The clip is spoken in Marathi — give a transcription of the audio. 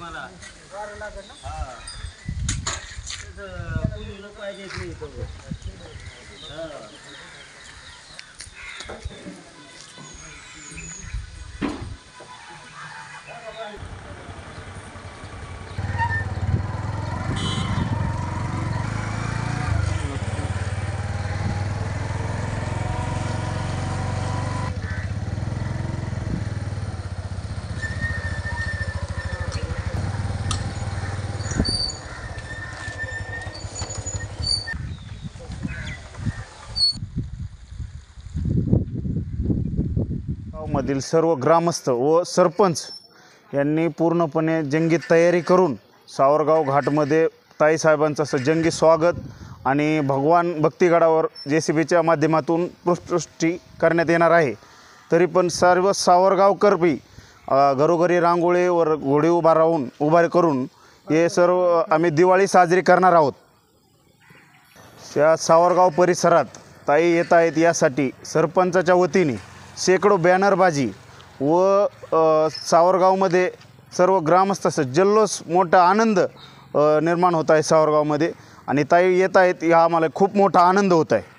मला हां पुलीला पाहिजेच नाही तो हां मधील सर्व ग्रामस्थ व सरपंच यांनी पूर्णपणे जंगी तयारी करून सावरगाव घाटमध्ये ताईसाहेबांचं असं जंगी स्वागत आणि भगवान भक्तिगडावर JCBच्या माध्यमातून पुष्पवृष्टी करण्यात येणार आहे। तरी पण सर्व सावरगावकर बी घरोघरी रांगोळीवर घोडी उभा करून हे सर्व आम्ही दिवाळी साजरी करणार आहोत। त्या सावरगाव परिसरात ताई येत आहेत यासाठी सरपंचाच्या वतीने शेकडो बॅनरबाजी व सावरगावमध्ये सर्व ग्रामस्थ जल्लोष मोठा आनंद निर्माण होत आहे सावरगावमध्ये आणि ताई येत आहेत हा आम्हाला खूप मोठा आनंद होत आहे।